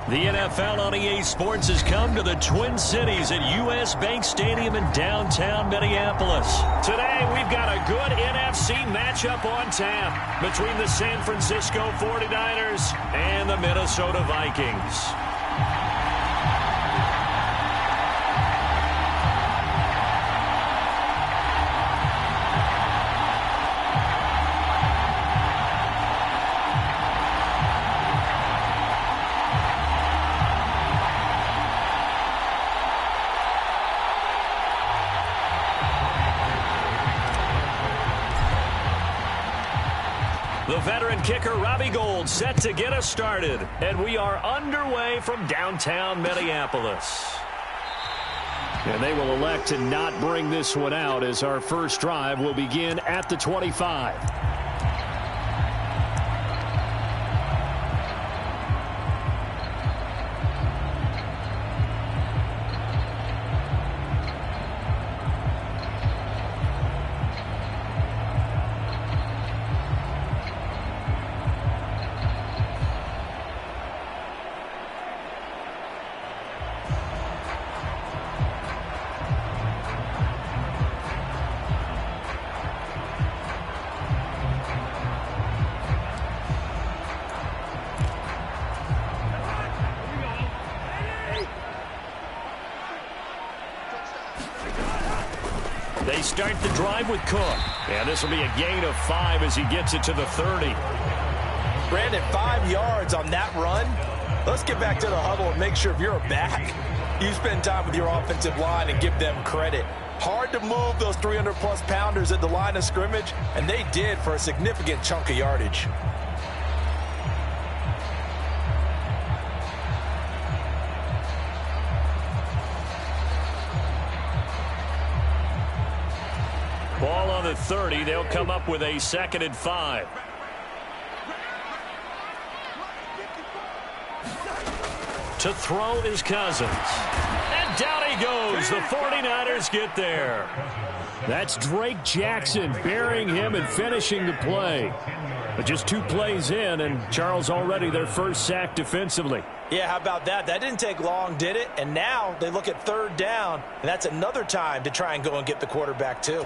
The NFL on EA Sports has come to the Twin Cities at U.S. Bank Stadium in downtown Minneapolis. Today, we've got a good NFC matchup on tap between the San Francisco 49ers and the Minnesota Vikings. The veteran kicker, Robbie Gould, set to get us started. And we are underway from downtown Minneapolis. And they will elect to not bring this one out as our first drive will begin at the 25. They start the drive with Cook. And this will be a gain of 5 as he gets it to the 30. Brandon, 5 yards on that run. Let's get back to the huddle and make sure if you're a back, you spend time with your offensive line and give them credit. Hard to move those 300-plus pounders at the line of scrimmage, and they did for a significant chunk of yardage. Ball on the 30. They'll come up with a 2nd and 5. To throw is Cousins. And down he goes. The 49ers get there. That's Drake Jackson burying him and finishing the play. But just 2 plays in, and Charles already their first sack defensively. Yeah, how about that? That didn't take long, did it? And now they look at 3rd down, and that's another time to try and go and get the quarterback too.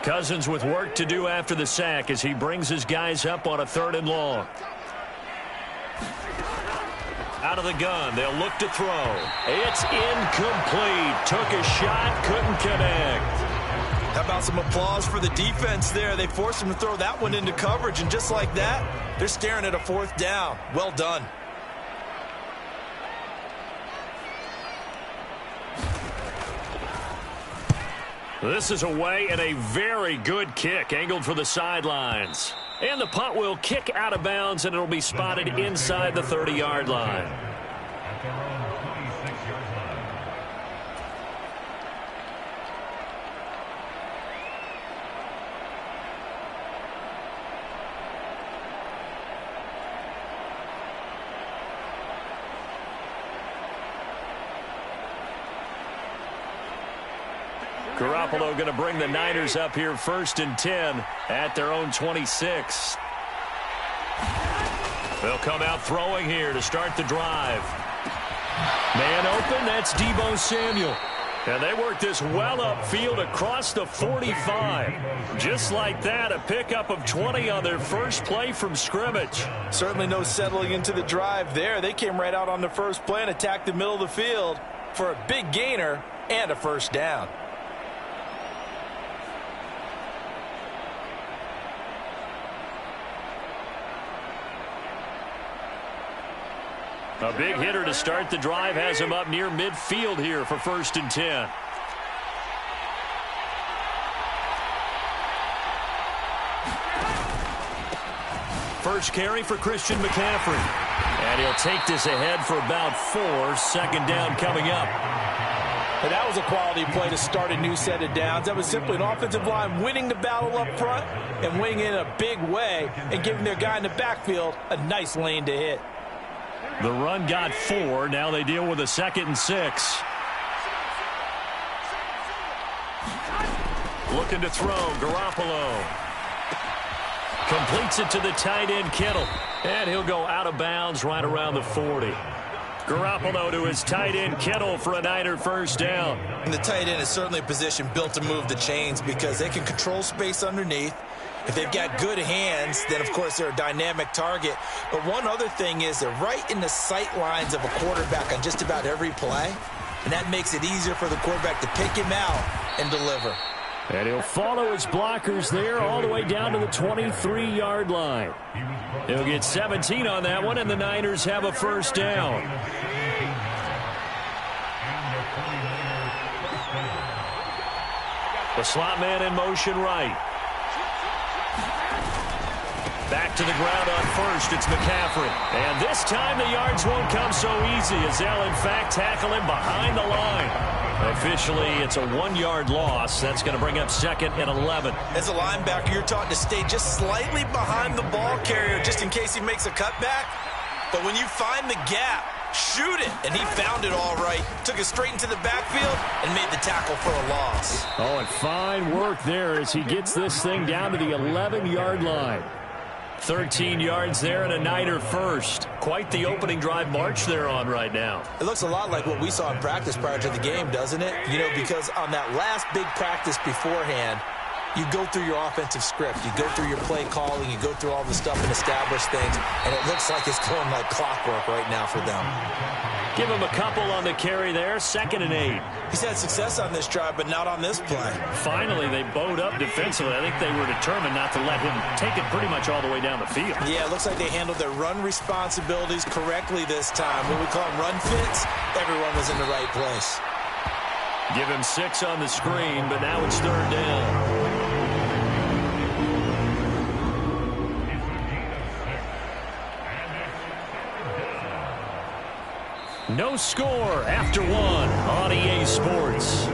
Cousins with work to do after the sack as he brings his guys up on a 3rd and long. Out of the gun, they'll look to throw. It's incomplete. Took a shot, couldn't connect. How about some applause for the defense there? They forced him to throw that one into coverage, and just like that, they're staring at a 4th down. Well done. This is away and a very good kick angled for the sidelines. And the punt will kick out of bounds, and it'll be spotted inside the 30-yard line. Garoppolo going to bring the Niners up here 1st and 10 at their own 26. They'll come out throwing here to start the drive. Man open, that's Deebo Samuel. And they work this well upfield across the 45. Just like that, a pickup of 20 on their first play from scrimmage. Certainly no settling into the drive there. They came right out on the first play and attacked the middle of the field for a big gainer and a 1st down. A big hitter to start the drive has him up near midfield here for 1st and 10. First carry for Christian McCaffrey. And he'll take this ahead for about 4. 2nd down coming up. And that was a quality play to start a new set of downs. That was simply an offensive line winning the battle up front and winning in a big way and giving their guy in the backfield a nice lane to hit. The run got 4. Now they deal with a 2nd and 6. Looking to throw, Garoppolo. Completes it to the tight end, Kittle. And he'll go out of bounds right around the 40. Garoppolo to his tight end, Kittle, for a Niner first down. And the tight end is certainly a position built to move the chains because they can control space underneath. If they've got good hands, then, of course, they're a dynamic target. But one other thing is they're right in the sight lines of a quarterback on just about every play, and that makes it easier for the quarterback to pick him out and deliver. And he'll follow his blockers there all the way down to the 23-yard line. He'll get 17 on that one, and the Niners have a first down. The slot man in motion right. Back to the ground on first, it's McCaffrey. And this time the yards won't come so easy as they'll, in fact, tackle him behind the line. Officially, it's a 1-yard loss. That's going to bring up second and 11. As a linebacker, you're taught to stay just slightly behind the ball carrier just in case he makes a cutback. But when you find the gap, shoot it. And he found it all right. Took it straight into the backfield and made the tackle for a loss. Oh, and fine work there as he gets this thing down to the 11-yard line. 13 yards there and a Niner first. Quite the opening drive march they're on right now. It looks a lot like what we saw in practice prior to the game, doesn't it? You know, because on that last big practice beforehand, you go through your offensive script. You go through your play calling. You go through all the stuff and establish things. And it looks like it's going like clockwork right now for them. Give him a couple on the carry there. 2nd and 8. He's had success on this drive, but not on this play. Finally, they bowed up defensively. I think they were determined not to let him take it pretty much all the way down the field. Yeah, it looks like they handled their run responsibilities correctly this time. When we call them run fits, everyone was in the right place. Give him 6 on the screen, but now it's 3rd down. No score after 1 on EA Sports.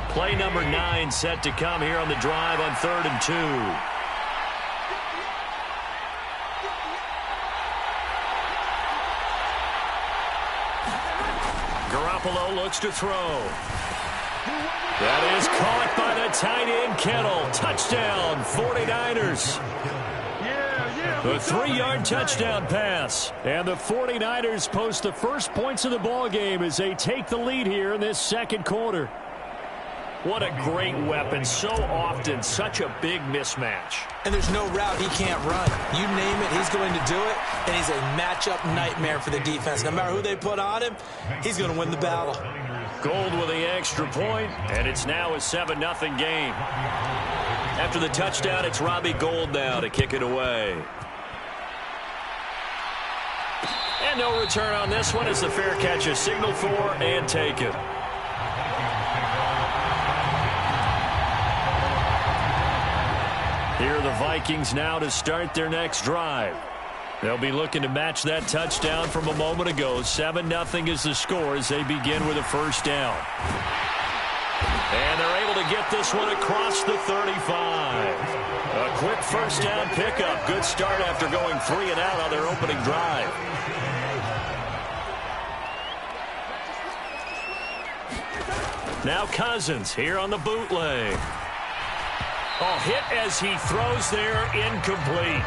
Play number 9 set to come here on the drive on 3rd and 2. Garoppolo looks to throw. That is caught by the tight end, Kittle. Touchdown, 49ers. The 3-yard touchdown pass. And the 49ers post the first points of the ball game as they take the lead here in this second quarter. What a great weapon. So often, such a big mismatch. And there's no route he can't run. You name it, he's going to do it. And he's a matchup nightmare for the defense. No matter who they put on him, he's going to win the battle. Gold with the extra point, and it's now a 7-0 game. After the touchdown, it's Robbie Gould now to kick it away. And no return on this one as the fair catch is signaled for and taken. Here are the Vikings now to start their next drive. They'll be looking to match that touchdown from a moment ago. 7-0 is the score as they begin with a first down. And they're able to get this one across the 35. A quick first down pickup. Good start after going 3 and out on their opening drive. Now Cousins here on the bootleg. Oh, hit as he throws there, incomplete.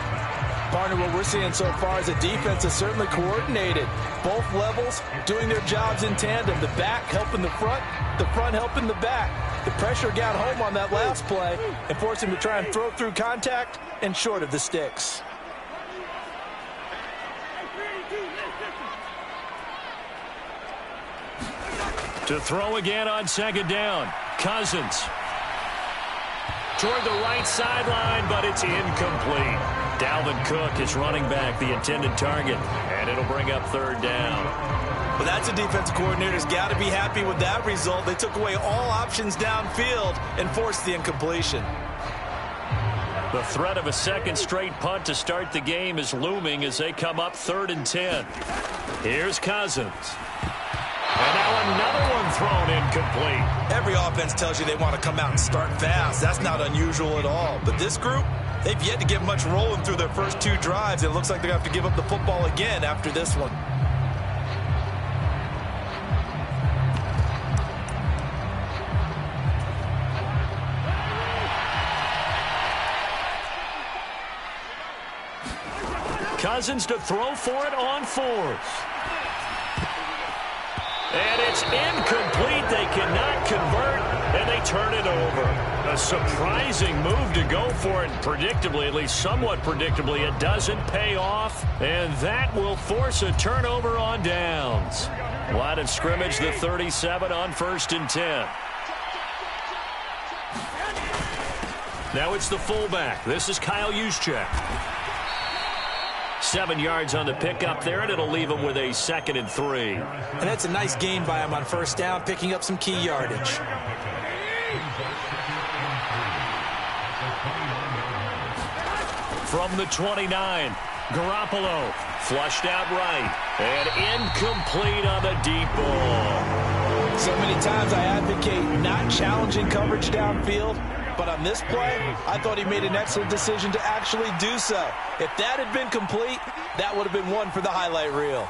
Partner, what we're seeing so far is the defense is certainly coordinated. Both levels doing their jobs in tandem. The back helping the front helping the back. The pressure got home on that last play and forced him to try and throw through contact and short of the sticks. To throw again on second down. Cousins. Toward the right sideline, but it's incomplete. Dalvin Cook is running back, the intended target, and it'll bring up 3rd down. Well, that's a defensive coordinator's got to be happy with that result. They took away all options downfield and forced the incompletion. The threat of a second straight punt to start the game is looming as they come up 3rd and 10. Here's Cousins. And now another one thrown incomplete. Every offense tells you they want to come out and start fast. That's not unusual at all. But this group, they've yet to get much rolling through their first 2 drives. It looks like they're going to have to give up the football again after this one. Cousins to throw for it on 4th. And it's incomplete. They cannot convert, and they turn it over. A surprising move to go for it. Predictably, at least somewhat predictably, it doesn't pay off, and that will force a turnover on downs. Line of scrimmage, the 37 on 1st and 10. Now it's the fullback. This is Kyle Juszczyk. 7 yards on the pickup there, and it'll leave him with a 2nd and 3. And that's a nice gain by him on 1st down, picking up some key yardage. From the 29, Garoppolo flushed out right, and incomplete on the deep ball. So many times I advocate not challenging coverage downfield, but on this play, I thought he made an excellent decision to actually do so. If that had been complete, that would have been one for the highlight reel.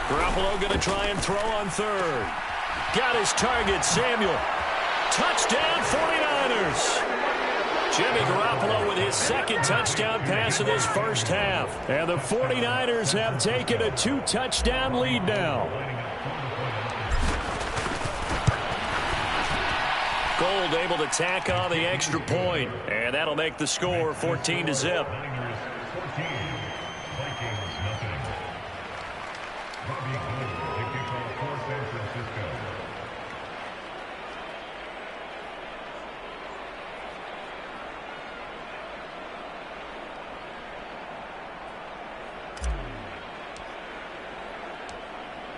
Garoppolo going to try and throw on 3rd. Got his target, Samuel. Touchdown, 49ers. Jimmy Garoppolo with his 2nd touchdown pass of this first half. And the 49ers have taken a 2-touchdown lead now. Gold able to tack on the extra point, and that'll make the score 14-0.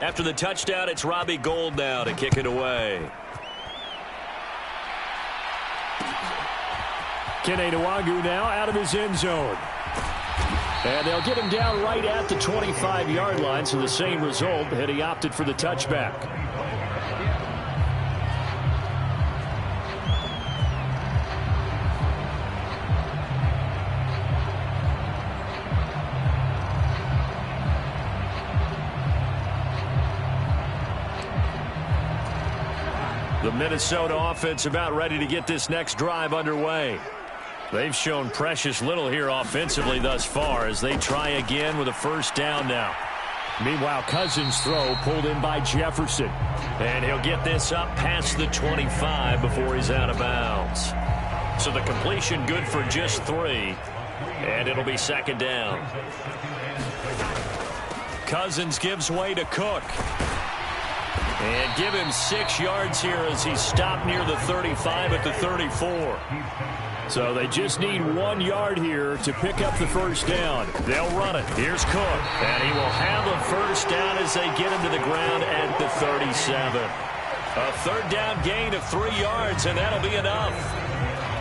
After the touchdown, it's Robbie Gould now to kick it away. Kene Nwangwu now out of his end zone. And they'll get him down right at the 25-yard line, so the same result, and he opted for the touchback. The Minnesota offense about ready to get this next drive underway. They've shown precious little here offensively thus far as they try again with a 1st down now. Meanwhile, Cousins' throw pulled in by Jefferson. And he'll get this up past the 25 before he's out of bounds. So the completion good for just 3. And it'll be 2nd down. Cousins gives way to Cook. And give him 6 yards here as he's stopped near the 35 at the 34. So they just need 1 yard here to pick up the 1st down. They'll run it. Here's Cook. And he will have a 1st down as they get him to the ground at the 37. A 3rd down gain of 3 yards, and that'll be enough.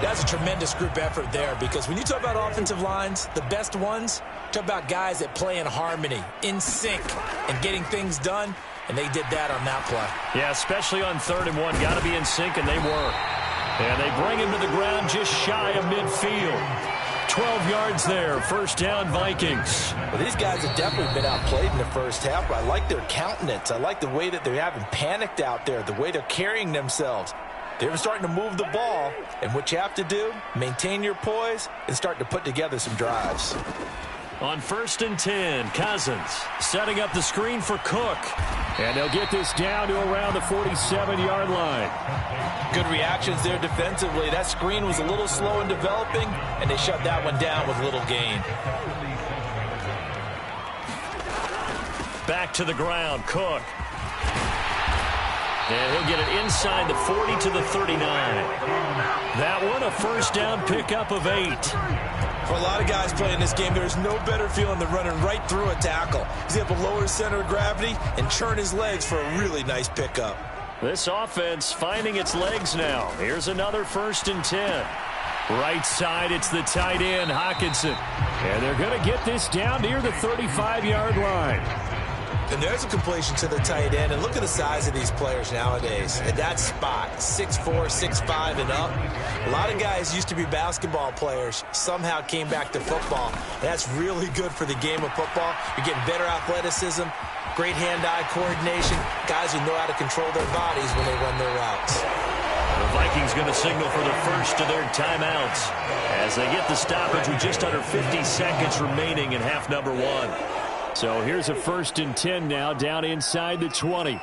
That's a tremendous group effort there, because when you talk about offensive lines, the best ones, talk about guys that play in harmony, in sync, and getting things done, and they did that on that play. Yeah, especially on 3rd and 1. Got to be in sync, and they were. And they bring him to the ground just shy of midfield. 12 yards there, 1st down Vikings. Well, these guys have definitely been outplayed in the first half, but I like their countenance. I like the way that they haven't panicked out there, the way they're carrying themselves. They're starting to move the ball, and what you have to do, maintain your poise and start to put together some drives. On 1st and 10, Cousins setting up the screen for Cook. And they'll get this down to around the 47-yard line. Good reactions there defensively. That screen was a little slow in developing, and they shut that one down with little gain. Back to the ground, Cook. And he'll get it inside the 40 to the 39. That one a 1st down pickup of 8. For a lot of guys playing this game, there's no better feeling than running right through a tackle. He's able to lower his center of gravity and churn his legs for a really nice pickup. This offense finding its legs now. Here's another 1st and 10. Right side, it's the tight end, Hockenson. And they're going to get this down near the 35-yard line. And there's a completion to the tight end. And look at the size of these players nowadays. At that spot, 6'4", 6'5", and up. A lot of guys used to be basketball players, somehow came back to football. And that's really good for the game of football. You're getting better athleticism, great hand-eye coordination, guys who know how to control their bodies when they run their routes. The Vikings going to signal for the first of their timeouts as they get the stoppage with just under 50 seconds remaining in half number 1. So here's a 1st and 10 now, down inside the 20.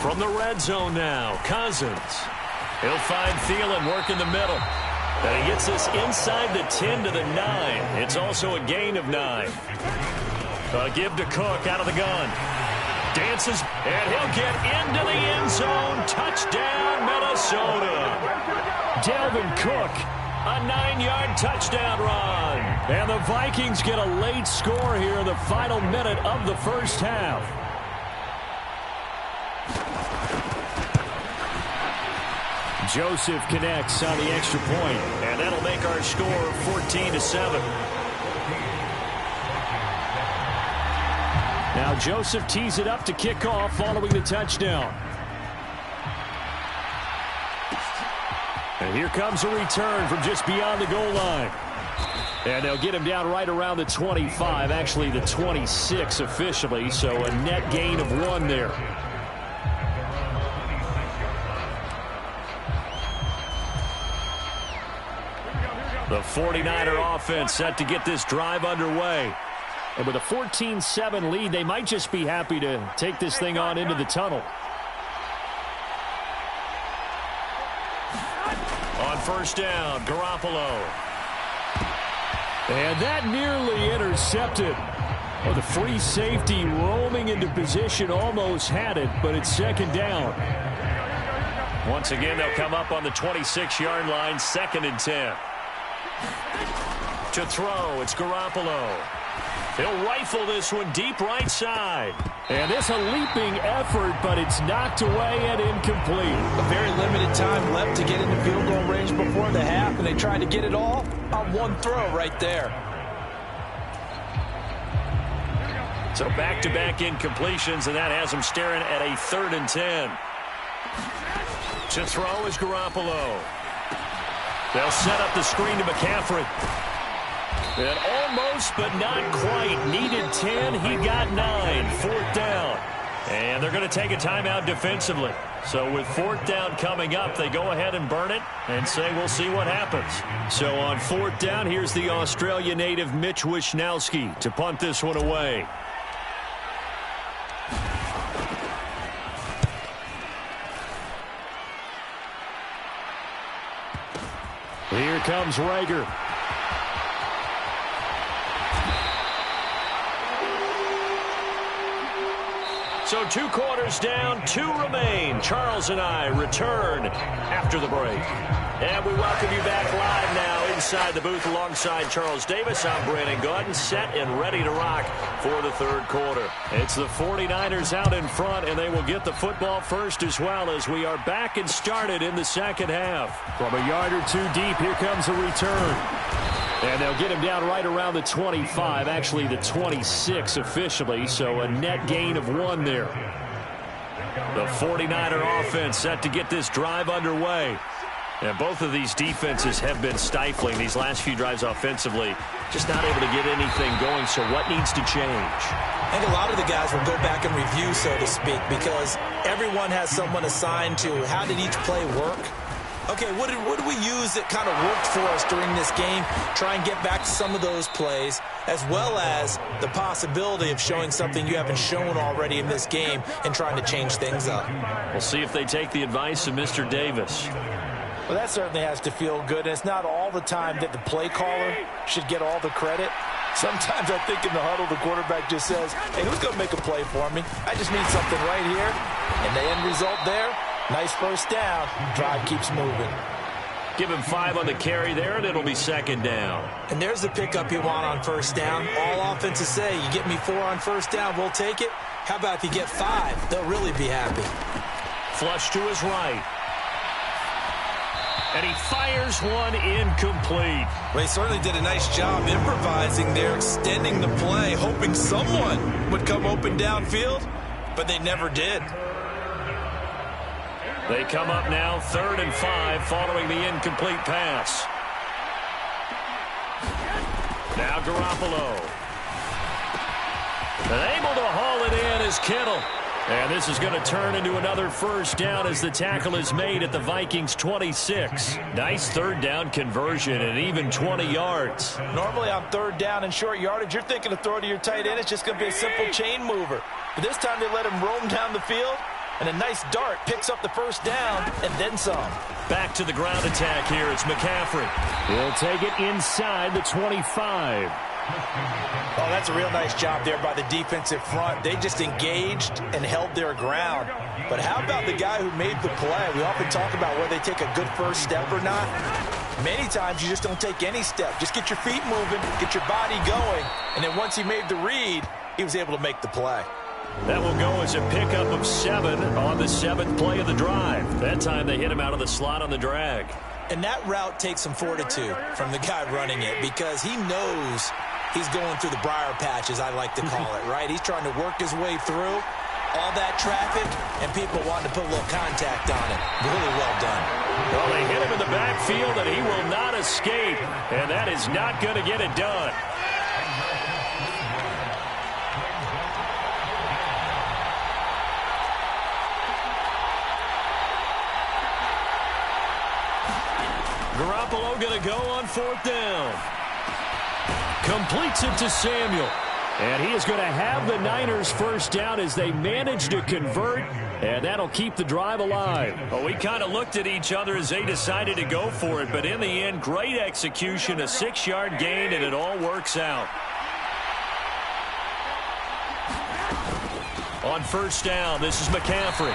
From the red zone now, Cousins. He'll find Thielen working the middle. And he gets this inside the 10 to the 9. It's also a gain of 9. A give to Cook out of the gun. Dances, and he'll get into the end zone. Touchdown, Minnesota. Dalvin Cook, a 9-yard touchdown run. And the Vikings get a late score here in the final minute of the first half. Joseph connects on the extra point, and that'll make our score 14-7. Now Joseph tees it up to kick off following the touchdown. And here comes a return from just beyond the goal line. And they'll get him down right around the 25, actually the 26 officially, so a net gain of 1 there. The 49er offense set to get this drive underway. And with a 14-7 lead, they might just be happy to take this thing on into the tunnel. On first down, Garoppolo. And that nearly intercepted. Oh, the free safety roaming into position almost had it, but it's second down. Once again, they'll come up on the 26-yard line, 2nd and 10. To throw, it's Garoppolo. He'll rifle this one deep right side. And it's a leaping effort, but it's knocked away and incomplete. A very limited time left to get into field goal range before the half, and they tried to get it all on one throw right there. So back-to-back incompletions, and that has them staring at a 3rd and 10. To throw is Garoppolo. They'll set up the screen to McCaffrey. And almost, but not quite. Needed 10. He got 9. 4th down. And they're going to take a timeout defensively. So with 4th down coming up, they go ahead and burn it and say we'll see what happens. So on 4th down, here's the Australia native Mitch Wishnowsky to punt this one away. Here comes Rager. So 2 quarters down, 2 remain. Charles and I return after the break. And we welcome you back live now inside the booth alongside Charles Davis. I'm Brandon Gaudin, set and ready to rock for the 3rd quarter. It's the 49ers out in front, and they will get the football first as well as we are back and started in the 2nd half. From a yard or 2 deep, here comes a return. And they'll get him down right around the 25, actually the 26 officially, so a net gain of 1 there. The 49er offense set to get this drive underway. And both of these defenses have been stifling these last few drives offensively, just not able to get anything going, so what needs to change? I think a lot of the guys will go back and review, so to speak, because everyone has someone assigned to how did each play work. Okay, what did we use that kind of worked for us during this game? Try and get back to some of those plays, as well as the possibility of showing something you haven't shown already in this game and trying to change things up. We'll see if they take the advice of Mr. Davis. Well, that certainly has to feel good. And it's not all the time that the play caller should get all the credit. Sometimes I think in the huddle, the quarterback just says, hey, who's going to make a play for me? I just need something right here. And the end result there, nice first down. Drive keeps moving. Give him 5 on the carry there, and it'll be 2nd down. And there's the pickup you want on first down. All offenses say, you get me 4 on first down, we'll take it. How about if you get 5? They'll really be happy. Flush to his right. And he fires one incomplete. Well, he certainly did a nice job improvising there, extending the play, hoping someone would come open downfield, but they never did. They come up now 3rd and 5 following the incomplete pass. Now Garoppolo. And able to haul it in is Kittle. And this is going to turn into another first down as the tackle is made at the Vikings 26. Nice 3rd down conversion and even 20 yards. Normally on 3rd down and short yardage, you're thinking of throwing to your tight end. It's just going to be a simple chain mover. But this time they let him roam down the field, and a nice dart picks up the first down and then some. Back to the ground attack here. It's McCaffrey. He'll take it inside the 25. Oh, that's a real nice job there by the defensive front. They just engaged and held their ground. But how about the guy who made the play? We often talk about whether they take a good first step or not. Many times you just don't take any step. Just get your feet moving, get your body going, and then once he made the read, he was able to make the play. That will go as a pickup of 7 on the 7th play of the drive. That time they hit him out of the slot on the drag. And that route takes some fortitude from the guy running it because he knows he's going through the briar patch, as I like to call it, right? He's trying to work his way through all that traffic, and people wanting to put a little contact on it. Really well done. Well, they hit him in the backfield, and he will not escape, and that is not going to get it done. Garoppolo going to go on 4th down. Completes it to Samuel. And he is going to have the Niners first down as they manage to convert, and that'll keep the drive alive. Well, we kind of looked at each other as they decided to go for it, but in the end, great execution, a 6-yard gain, and it all works out. On first down, this is McCaffrey.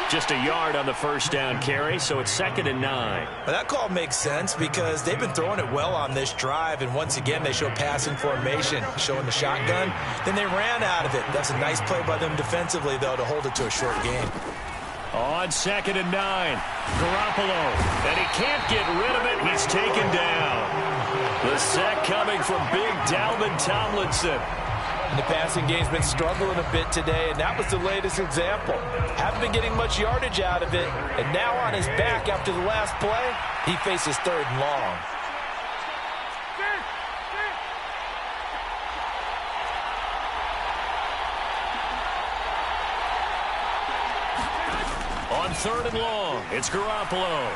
Just a yard on the first down carry, so it's 2nd and 9. Well, that call makes sense because they've been throwing it well on this drive, and once again they show passing formation, showing the shotgun. Then they ran out of it. That's a nice play by them defensively, though, to hold it to a short game. On 2nd and 9, Garoppolo, and he can't get rid of it. He's taken down. The sack coming from big Dalvin Tomlinson. And the passing game's been struggling a bit today, and that was the latest example. Haven't been getting much yardage out of it, and now on his back after the last play, he faces 3rd and long. On 3rd and long, it's Garoppolo.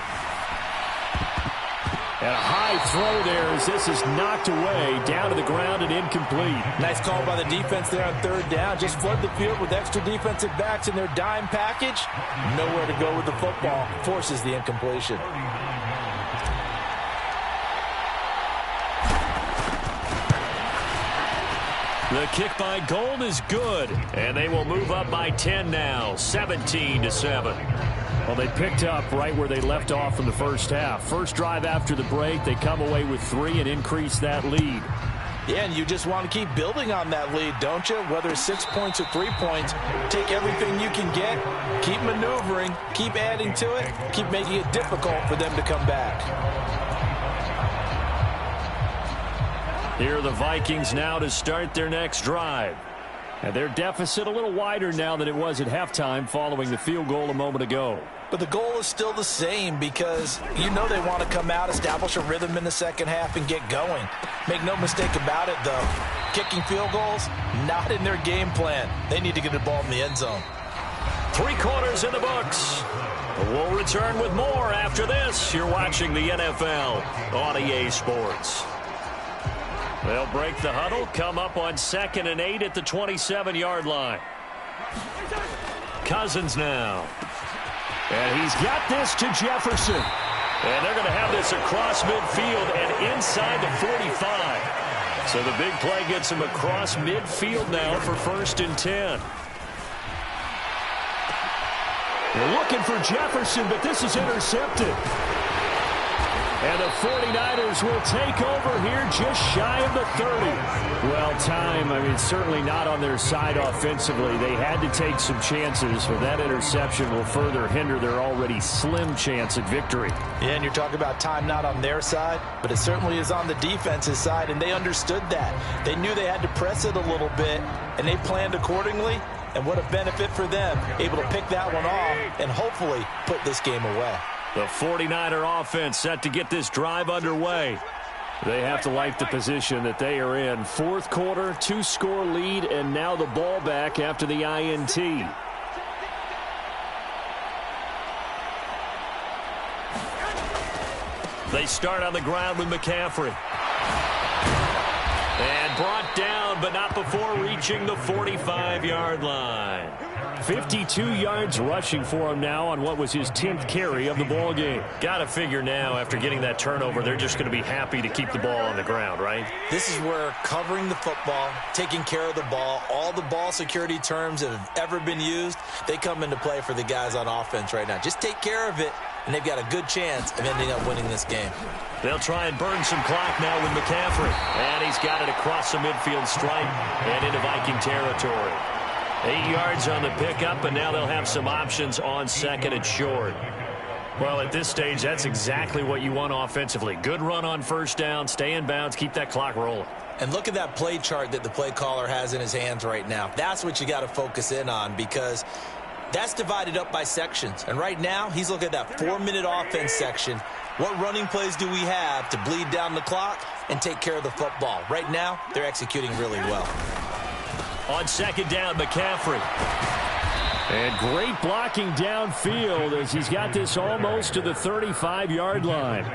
And a high throw there as this is knocked away, down to the ground and incomplete. Nice call by the defense there on 3rd down. Just flood the field with extra defensive backs in their dime package. Nowhere to go with the football. Forces the incompletion. The kick by Gold is good, and they will move up by 10 now, 17-7. Well, they picked up right where they left off in the first half. First drive after the break, they come away with 3 and increase that lead. Yeah, and you just want to keep building on that lead, don't you? Whether it's 6 points or 3 points, take everything you can get, keep maneuvering, keep adding to it, keep making it difficult for them to come back. Here are the Vikings now to start their next drive. And their deficit a little wider now than it was at halftime following the field goal a moment ago. But the goal is still the same because you know they want to come out, establish a rhythm in the second half, and get going. Make no mistake about it, though. Kicking field goals, not in their game plan. They need to get the ball in the end zone. 3 quarters in the books. We'll return with more after this. You're watching the NFL on EA Sports. They'll break the huddle, come up on 2nd and 8 at the 27-yard line. Cousins now. And he's got this to Jefferson. And they're going to have this across midfield and inside the 45. So the big play gets him across midfield now for 1st and 10. They're looking for Jefferson, but this is intercepted. And the 49ers will take over here just shy of the 30. Well, time, certainly not on their side offensively. They had to take some chances, but that interception will further hinder their already slim chance at victory. Yeah, and you're talking about time not on their side, but it certainly is on the defense's side, and they understood that. They knew they had to press it a little bit, and they planned accordingly, and what a benefit for them, able to pick that one off and hopefully put this game away. The 49er offense set to get this drive underway. They have to like the position that they are in. Fourth quarter, 2-score lead, and now the ball back after the INT. They start on the ground with McCaffrey. And brought down, but not before reaching the 45-yard line. 52 yards rushing for him now on what was his 10th carry of the ball game. Got to figure now, after getting that turnover, they're just going to be happy to keep the ball on the ground, right? This is where covering the football, taking care of the ball, all the ball security terms that have ever been used, they come into play for the guys on offense right now. Just take care of it, and they've got a good chance of ending up winning this game. They'll try and burn some clock now with McCaffrey. And he's got it across the midfield stripe and into Viking territory. 8 yards on the pickup, and now they'll have some options on second and short. Well, at this stage, that's exactly what you want offensively. Good run on first down, stay in bounds, keep that clock rolling. And look at that play chart that the play caller has in his hands right now. That's what you got to focus in on, because that's divided up by sections. And right now, he's looking at that 4-minute offense section. What running plays do we have to bleed down the clock and take care of the football? Right now, they're executing really well. On second down, McCaffrey. And great blocking downfield as he's got this almost to the 35-yard line.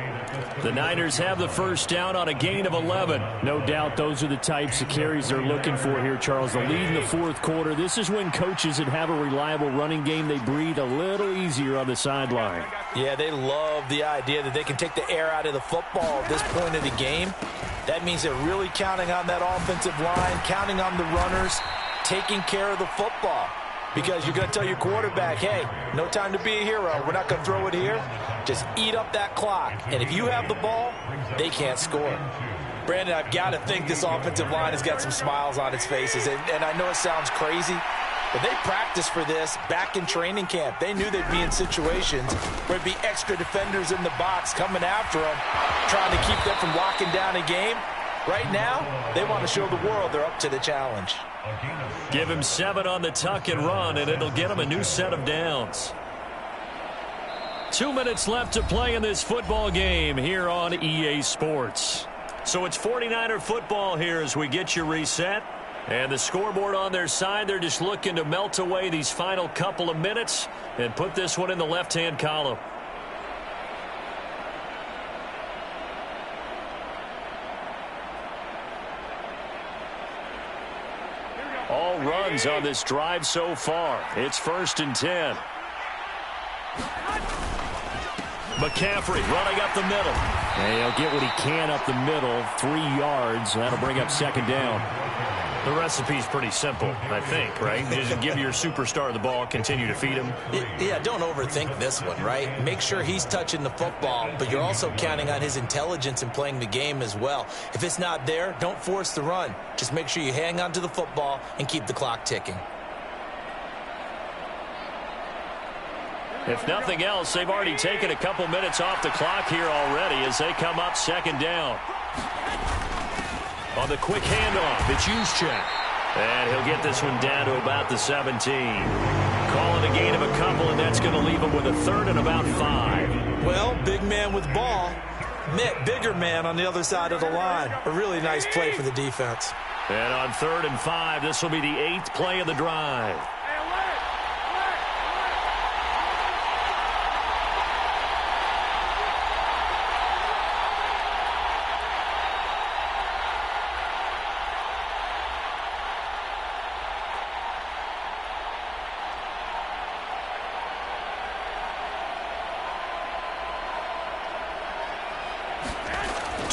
The Niners have the first down on a gain of 11. No doubt those are the types of carries they're looking for here, Charles. The lead in the fourth quarter. This is when coaches that have a reliable running game, they breathe a little easier on the sideline. Yeah, they love the idea that they can take the air out of the football at this point of the game. That means they're really counting on that offensive line, counting on the runners, taking care of the football. Because you're going to tell your quarterback, hey, no time to be a hero. We're not going to throw it here. Just eat up that clock. And if you have the ball, they can't score. Brandon, I've got to think this offensive line has got some smiles on its faces. And I know it sounds crazy, but they practiced for this back in training camp. They knew they'd be in situations where there'd be extra defenders in the box coming after them, trying to keep them from locking down a game. Right now, they want to show the world they're up to the challenge. Give him 7 on the tuck and run, and it'll get him a new set of downs. 2 minutes left to play in this football game here on EA Sports. So it's 49er football here as we get you reset. And the scoreboard on their side, they're just looking to melt away these final couple of minutes and put this one in the left-hand column. All runs on this drive so far. It's 1st and 10. McCaffrey running up the middle. And he'll get what he can up the middle. 3 yards. That'll bring up second down. The recipe's pretty simple, I think, right? Just give your superstar the ball, continue to feed him. Yeah, don't overthink this one, right? Make sure he's touching the football, but you're also counting on his intelligence in playing the game as well. If it's not there, don't force the run. Just make sure you hang on to the football and keep the clock ticking. If nothing else, they've already taken a couple minutes off the clock here already as they come up second down. On the quick handoff, it's Juszczyk. And he'll get this one down to about the 17. Calling a gain of a couple, and that's going to leave him with a 3rd and about 5. Well, big man with ball met bigger man on the other side of the line. A really nice play for the defense. And on 3rd and 5, this will be the 8th play of the drive.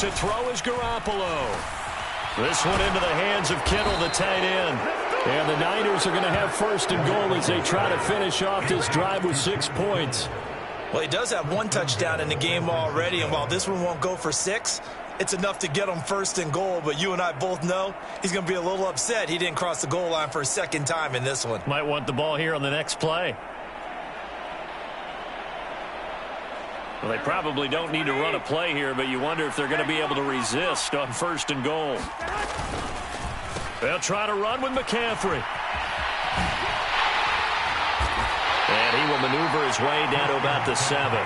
To throw is Garoppolo. This one into the hands of Kittle, the tight end. And the Niners are going to have 1st and goal as they try to finish off this drive with 6 points. Well, he does have one touchdown in the game already, and while this one won't go for 6, it's enough to get him first and goal. But you and I both know he's going to be a little upset he didn't cross the goal line for a second time in this one. Might want the ball here on the next play. Well, they probably don't need to run a play here, but you wonder if they're going to be able to resist on first and goal. They'll try to run with McCaffrey. And he will maneuver his way down to about the 7.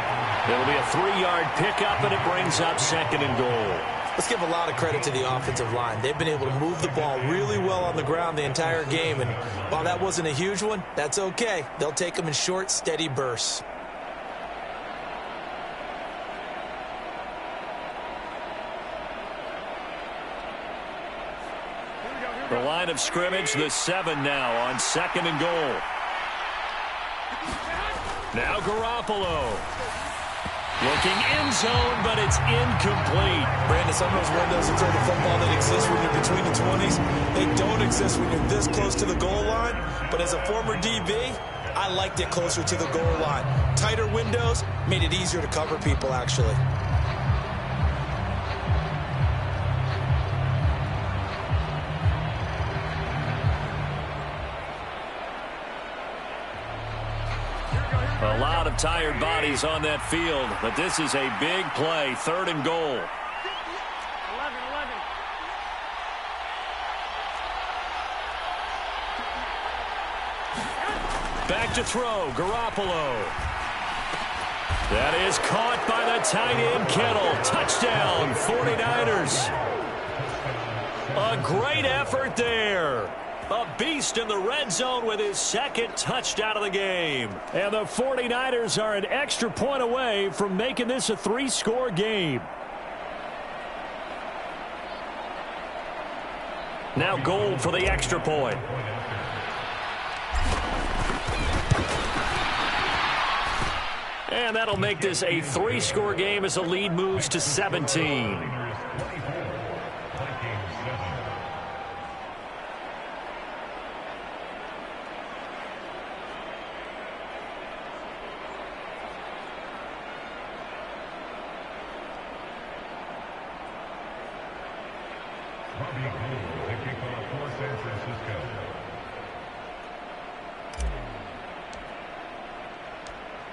It'll be a 3-yard pickup, and it brings up second and goal. Let's give a lot of credit to the offensive line. They've been able to move the ball really well on the ground the entire game, and while that wasn't a huge one, that's okay. They'll take them in short, steady bursts. The line of scrimmage, the 7 now on second and goal. Now Garoppolo. Looking end zone, but it's incomplete. Brandon, some of those windows into the football that exist when you're between the 20s, they don't exist when you're this close to the goal line. But as a former DB, I liked it closer to the goal line. Tighter windows made it easier to cover people, actually. A lot of tired bodies on that field, but this is a big play, third and goal. 11. Back to throw, Garoppolo. That is caught by the tight end, Kittle. Touchdown, 49ers. A great effort there. A beast in the red zone with his second touchdown of the game. And the 49ers are an extra point away from making this a 3-score game. Now Gold for the extra point. And that'll make this a 3-score game as the lead moves to 17.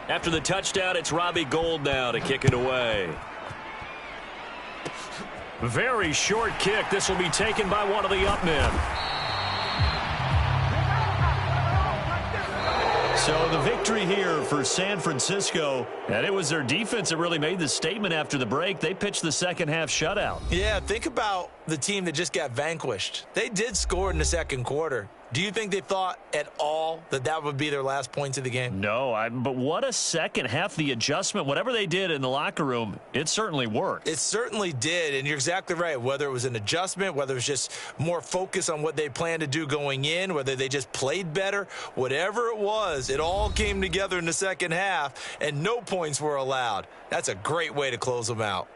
After the touchdown, it's Robbie Gould now to kick it away. Very short kick. This will be taken by one of the up men. So the victory here for San Francisco, and it was their defense that really made the statement after the break. They pitched the second half shutout. Yeah, think about the team that just got vanquished. They did score in the second quarter. Do you think they thought at all that that would be their last points of the game? No, but what a second half. The adjustment, whatever they did in the locker room, it certainly worked. It certainly did, and you're exactly right. Whether it was an adjustment, whether it was just more focus on what they planned to do going in, whether they just played better, whatever it was, it all came together in the second half, and no points were allowed. That's a great way to close them out.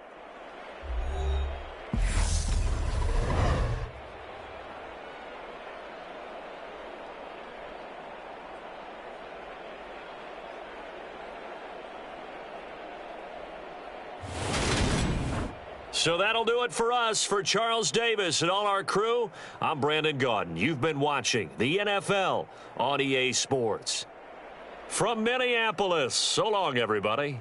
So that'll do it for us. For Charles Davis and all our crew, I'm Brandon Gaudin. You've been watching the NFL on EA Sports. From Minneapolis, so long, everybody.